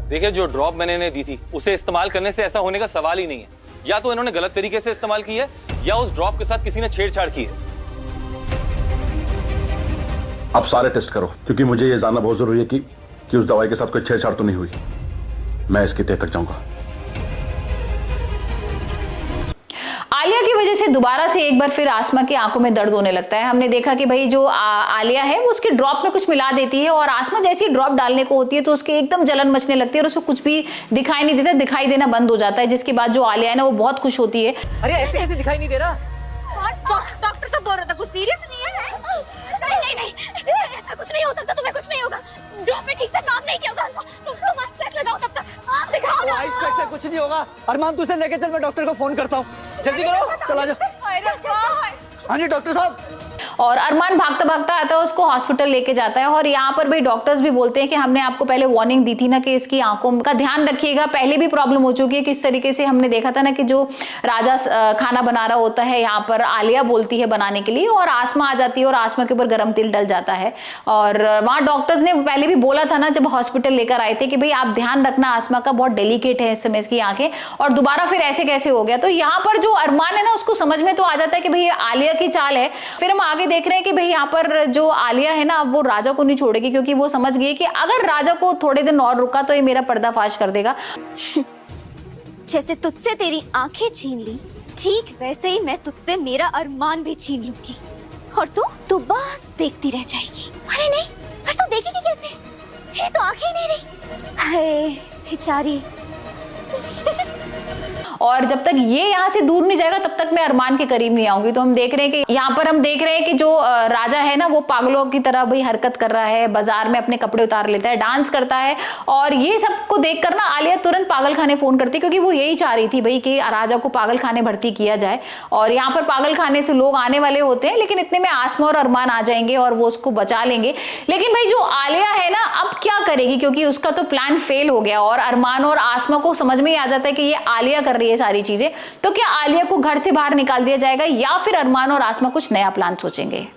देखिए, जो ड्रॉप मैंने इन्हें दी थी उसे इस्तेमाल करने से ऐसा होने का सवाल ही नहीं है। या तो इन्होंने गलत तरीके से इस्तेमाल की है या उस ड्रॉप के साथ किसी ने छेड़छाड़ की है। आप सारे टेस्ट करो, क्योंकि मुझे ये जानना बहुत जरूरी है कि उस दवाई के साथ कोई छेड़छाड़ तो नहीं हुई। मैं इसकी तह तक जाऊंगा। आलिया की वजह से दोबारा से एक बार फिर आसमा की आंखों में दर्द होने लगता है। हमने देखा कि भाई जो आलिया है वो उसके ड्रॉप में कुछ मिला देती है और आसमा जैसी ड्रॉप डालने को होती है तो उसके एकदम जलन मचने लगती है और उसको कुछ भी दिखाई नहीं देता, दिखाई देना बंद हो जाता है। जिसके बाद जो आलिया है ना वो बहुत खुश होती है। अरे ऐसे कैसे दिखाई नहीं दे रहा? डॉक्टर तो बोल रहा था कुछ सीरियस नहीं है। नहीं, ऐसा कुछ नहीं हो सकता, तुम्हें कुछ नहीं होगा। ड्रॉप में ठीक से काम नहीं किया होगा। तुम आइस पैक लगाओ, तब तक दिखाओ ना। आइस पैक से कुछ नहीं होगा। अरमान तू इसे लेके चल, मैं डॉक्टर को फोन करता हूँ। जल्दी करो, चला जाओ। हाँ जी डॉक्टर साहब। और अरमान भागता भागता आता है, उसको हॉस्पिटल लेके जाता है। और यहाँ पर भी डॉक्टर्स भी बोलते हैं कि हमने आपको पहले वार्निंग दी थी ना कि इसकी आंखों का ध्यान रखिएगा। पहले भी प्रॉब्लम हो चुकी है। किस तरीके से हमने देखा था ना कि जो राजा खाना बना रहा होता है, यहाँ पर आलिया बोलती है बनाने के लिए और आसमा आ जाती है और आसमा के ऊपर गर्म तेल डल जाता है। और वहाँ डॉक्टर्स ने पहले भी बोला था ना जब हॉस्पिटल लेकर आए थे कि भाई आप ध्यान रखना, आसमा का बहुत डेलिकेट है इस समय इसकी आंखें। और दोबारा फिर ऐसे कैसे हो गया? तो यहाँ पर जो अरमान है ना उसको समझ में तो आ जाता है कि भाई आलिया की चाल है। फिर हम आगे देख रहे हैं कि भाई यहाँ पर जो आलिया है ना वो राजा को नहीं छोड़ेगी, क्योंकि वो समझ गई कि अगर राजा को थोड़े दिन और रुका तो ये मेरा पर्दाफाश कर देगा। जैसे तुझसे तेरी आंखें छीन ली, ठीक वैसे ही मैं तुझसे मेरा अरमान भी छीन लूंगी और तू बस देखती रह जाएगी। अरे नहीं, पर तू देखेगी कैसे? तेरी तो आंखें ही नहीं रही। हाय बेचारी। और जब तक ये यहाँ से दूर नहीं जाएगा तब तक मैं अरमान के करीब नहीं आऊंगी। तो हम देख रहे हैं कि यहाँ पर हम देख रहे हैं कि जो राजा है ना वो पागलों की तरह भाई हरकत कर रहा है, बाजार में अपने कपड़े उतार लेता है, डांस करता है। और ये सबको देखकर ना आलिया तुरंत पागल खाने फोन करती है, क्योंकि वो यही चाह रही थी भाई कि राजा को पागल खाने भर्ती किया जाए। और यहाँ पर पागल खाने से लोग आने वाले होते हैं, लेकिन इतने में आसमा और अरमान आ जाएंगे और वो उसको बचा लेंगे। लेकिन भाई जो आलिया है ना अब क्या करेगी, क्योंकि उसका तो प्लान फेल हो गया और अरमान और आसमा को समझ में ही आ जाता है कि ये आलिया कर रही है सारी चीजें। तो क्या आलिया को घर से बाहर निकाल दिया जाएगा या फिर अरमान और आसमा कुछ नया प्लान सोचेंगे?